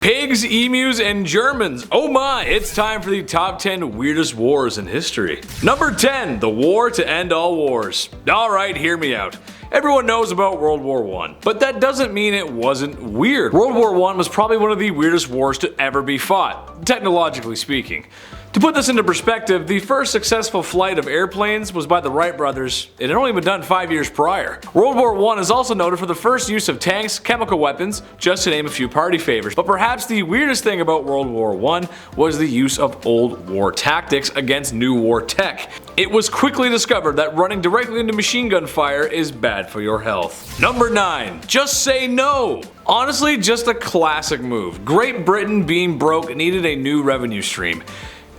Pigs, emus, and Germans. Oh my, it's time for the top 10 weirdest wars in history. Number 10, the war to end all wars. Alright, hear me out. Everyone knows about World War I, but that doesn't mean it wasn't weird. World War I was probably one of the weirdest wars to ever be fought, technologically speaking. To put this into perspective, the first successful flight of airplanes was by the Wright brothers. It had only been done 5 years prior. World War I is also noted for the first use of tanks, chemical weapons, just to name a few party favors. But perhaps the weirdest thing about World War I was the use of old war tactics against new war tech. It was quickly discovered that running directly into machine gun fire is bad for your health. Number 9. Just say no! Honestly, just a classic move. Great Britain, being broke, needed a new revenue stream.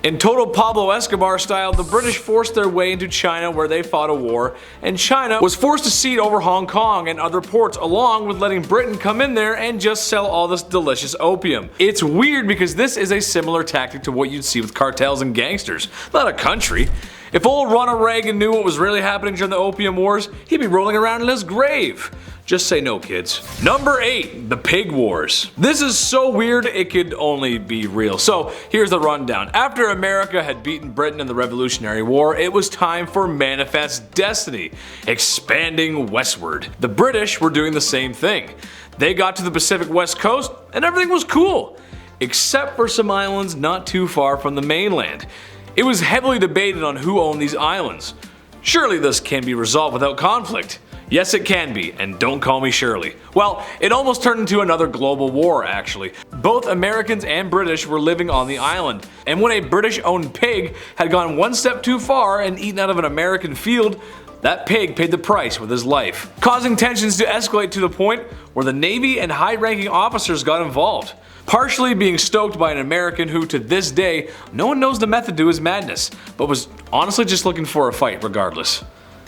In total Pablo Escobar style, the British forced their way into China where they fought a war, and China was forced to cede over Hong Kong and other ports, along with letting Britain come in there and just sell all this delicious opium. It's weird because this is a similar tactic to what you'd see with cartels and gangsters, not a country. If old Ronald Reagan knew what was really happening during the Opium Wars, he'd be rolling around in his grave. Just say no, kids. Number 8, the Pig Wars. This is so weird it could only be real. So here's the rundown. After America had beaten Britain in the Revolutionary War, it was time for Manifest Destiny, expanding westward. The British were doing the same thing. They got to the Pacific West Coast and everything was cool, except for some islands not too far from the mainland. It was heavily debated on who owned these islands. Surely this can be resolved without conflict. Yes, it can be, and don't call me Shirley. Well, it almost turned into another global war, actually. Both Americans and British were living on the island, and when a British-owned pig had gone one step too far and eaten out of an American field, that pig paid the price with his life, causing tensions to escalate to the point where the Navy and high-ranking officers got involved, partially being stoked by an American who, to this day, no one knows the method to his madness, but was honestly just looking for a fight regardless.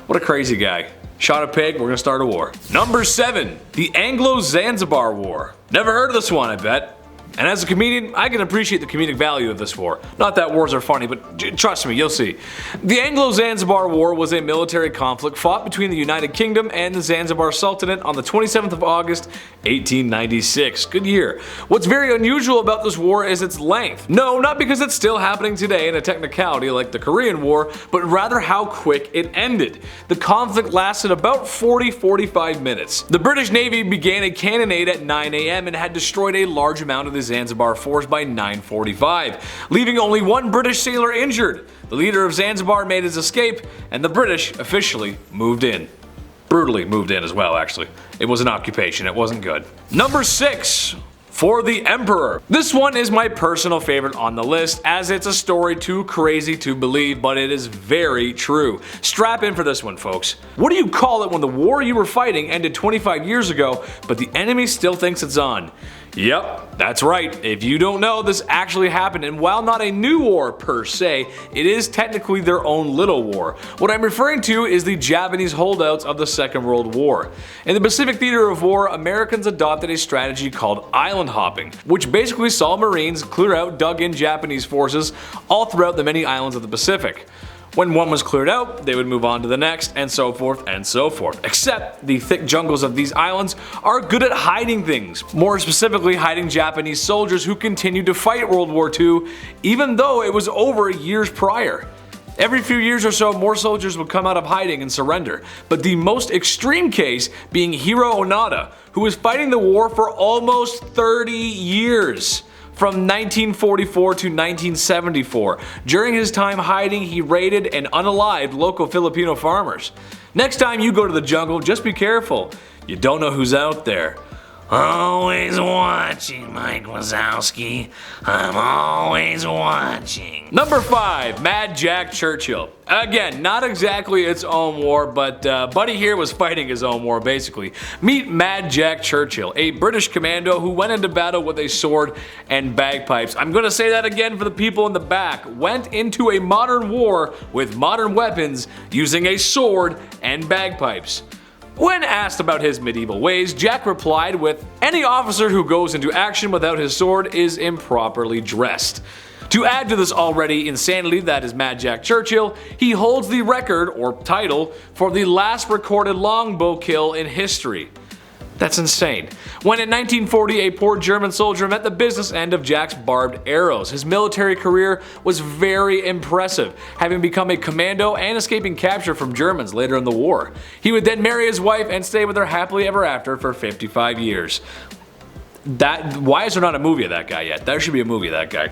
What a crazy guy. Shot a pig, we're gonna start a war. Number 7, the Anglo-Zanzibar War. Never heard of this one, I bet. And as a comedian, I can appreciate the comedic value of this war. Not that wars are funny, but trust me, you'll see. The Anglo-Zanzibar War was a military conflict fought between the United Kingdom and the Zanzibar Sultanate on the 27th of August, 1896. Good year. What's very unusual about this war is its length. No, not because it's still happening today in a technicality like the Korean War, but rather how quick it ended. The conflict lasted about 40-45 minutes. The British Navy began a cannonade at 9 a.m. and had destroyed a large amount of the Zanzibar force by 9:45, leaving only one British sailor injured. The leader of Zanzibar made his escape, and the British officially moved in. Brutally moved in as well, actually. It was an occupation, it wasn't good. Number 6. For the Emperor. This one is my personal favorite on the list, as it's a story too crazy to believe, but it is very true. Strap in for this one, folks. What do you call it when the war you were fighting ended 25 years ago, but the enemy still thinks it's on? Yep, that's right. If you don't know, this actually happened, and while not a new war per se, it is technically their own little war. What I'm referring to is the Japanese holdouts of the Second World War. In the Pacific Theater of War, Americans adopted a strategy called island hopping, which basically saw Marines clear out dug-in Japanese forces all throughout the many islands of the Pacific. When one was cleared out, they would move on to the next, and so forth and so forth. Except the thick jungles of these islands are good at hiding things, more specifically hiding Japanese soldiers who continued to fight World War II even though it was over years prior. Every few years or so, more soldiers would come out of hiding and surrender, but the most extreme case being Hiro Onoda, who was fighting the war for almost 30 years. From 1944 to 1974. During his time hiding, he raided and unalived local Filipino farmers. Next time you go to the jungle, just be careful. You don't know who's out there. Always watching, Mike Wazowski. I'm always watching. Number 5, Mad Jack Churchill. Again, not exactly its own war, but Buddy here was fighting his own war, basically. Meet Mad Jack Churchill, a British commando who went into battle with a sword and bagpipes. I'm gonna say that again for the people in the back. Went into a modern war with modern weapons using a sword and bagpipes. When asked about his medieval ways, Jack replied with, "Any officer who goes into action without his sword is improperly dressed." To add to this already insanity that is Mad Jack Churchill, he holds the record, or title, for the last recorded longbow kill in history. That's insane. When in 1940 a poor German soldier met the business end of Jack's barbed arrows, his military career was very impressive, having become a commando and escaping capture from Germans later in the war. He would then marry his wife and stay with her happily ever after for 55 years. Why is there not a movie of that guy yet? There should be a movie of that guy.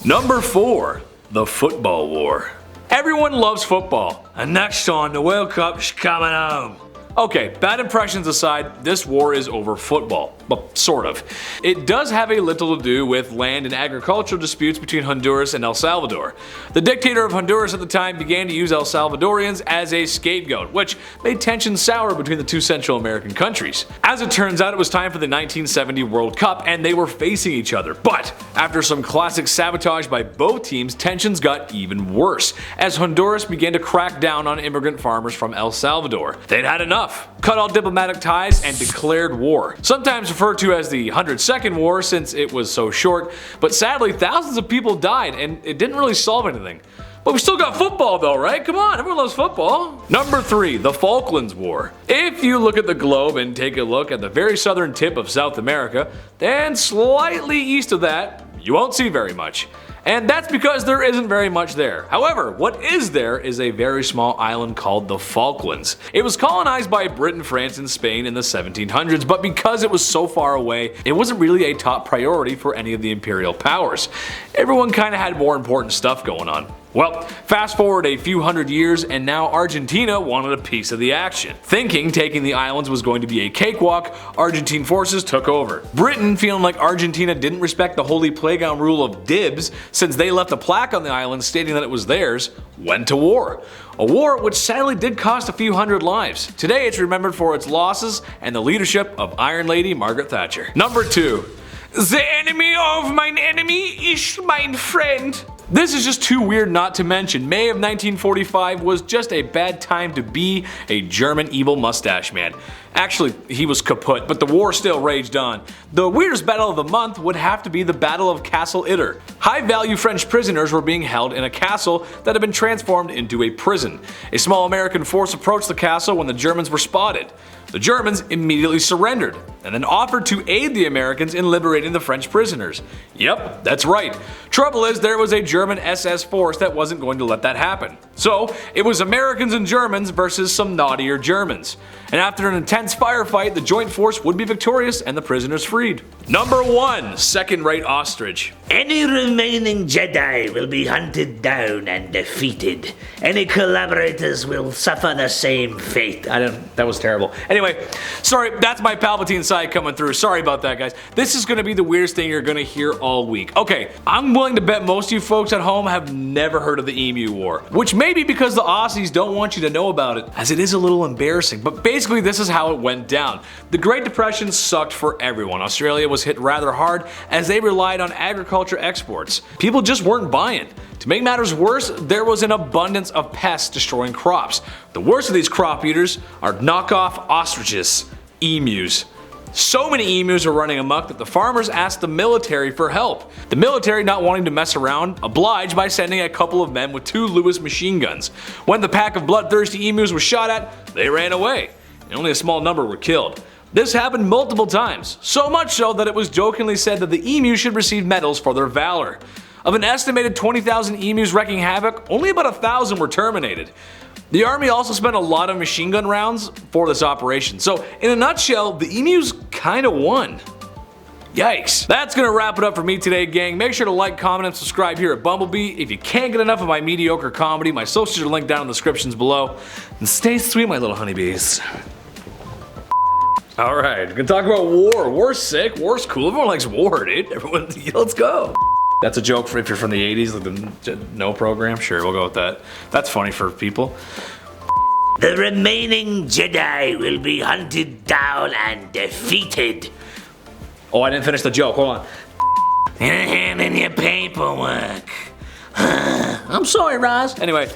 Number 4. The Football War. Everyone loves football, and next on the World Cup's coming home. Okay, bad impressions aside, this war is over football. Well, sort of. It does have a little to do with land and agricultural disputes between Honduras and El Salvador. The dictator of Honduras at the time began to use El Salvadorians as a scapegoat, which made tensions sour between the two Central American countries. As it turns out, it was time for the 1970 World Cup, and they were facing each other. But after some classic sabotage by both teams, tensions got even worse, as Honduras began to crack down on immigrant farmers from El Salvador. They'd had enough, cut all diplomatic ties, and declared war. Sometimes referred to as the 100-second war since it was so short, but sadly thousands of people died and it didn't really solve anything. But we still got football though, right? Come on, everyone loves football. Number 3, the Falklands War. If you look at the globe and take a look at the very southern tip of South America, then slightly east of that, you won't see very much. And that's because there isn't very much there. However, what is there is a very small island called the Falklands. It was colonized by Britain, France, and Spain in the 1700s, but because it was so far away, it wasn't really a top priority for any of the imperial powers. Everyone kinda had more important stuff going on. Well, fast forward a few hundred years and now Argentina wanted a piece of the action. Thinking taking the islands was going to be a cakewalk, Argentine forces took over. Britain, feeling like Argentina didn't respect the holy playground rule of dibs since they left a plaque on the island stating that it was theirs, went to war. A war which sadly did cost a few hundred lives. Today it's remembered for its losses and the leadership of Iron Lady Margaret Thatcher. Number 2. The enemy of mine enemy is mine friend. This is just too weird not to mention. May of 1945 was just a bad time to be a German evil mustache man. Actually, he was kaput, but the war still raged on. The weirdest battle of the month would have to be the Battle of Castle Itter. High-value French prisoners were being held in a castle that had been transformed into a prison. A small American force approached the castle when the Germans were spotted. The Germans immediately surrendered, and then offered to aid the Americans in liberating the French prisoners. Yep, that's right. Trouble is, there was a German SS force that wasn't going to let that happen. So, it was Americans and Germans versus some naughtier Germans. And after an intense firefight, the joint force would be victorious and the prisoners freed. Number 1. Second-rate ostrich. Any remaining Jedi will be hunted down and defeated. Any collaborators will suffer the same fate. That was terrible. Anyway, sorry, that's my Palpatine side coming through. Sorry about that, guys. This is gonna be the weirdest thing you're gonna hear all week. Okay, I'm willing to bet most of you folks at home have never heard of the Emu War, which may be because the Aussies don't want you to know about it, as it is a little embarrassing. But basically, this is how it went down. The Great Depression sucked for everyone. Australia was hit rather hard as they relied on agriculture exports. People just weren't buying. To make matters worse, there was an abundance of pests destroying crops. The worst of these crop eaters are knockoff ostriches, emus. So many emus are running amok that the farmers asked the military for help. The military, not wanting to mess around, obliged by sending a couple of men with 2 Lewis machine guns. When the pack of bloodthirsty emus was shot at, they ran away, and only a small number were killed. This happened multiple times, so much so that it was jokingly said that the emus should receive medals for their valor. Of an estimated 20,000 emus wreaking havoc, only about 1,000 were terminated. The army also spent a lot of machine gun rounds for this operation, so in a nutshell, the emus kinda won. Yikes. That's gonna wrap it up for me today, gang. Make sure to like, comment, and subscribe here at Bumblebee. If you can't get enough of my mediocre comedy, my socials are linked down in the descriptions below. And stay sweet, my little honeybees. Alright, we're gonna talk about war. War's sick, war's cool, everyone likes war, dude. Everyone, let's go. That's a joke for if you're from the 80s, like the No program. Sure, we'll go with that. That's funny for people. The remaining Jedi will be hunted down and defeated. Oh, I didn't finish the joke, hold on. Hand in your paperwork. I'm sorry, Roz. Anyway,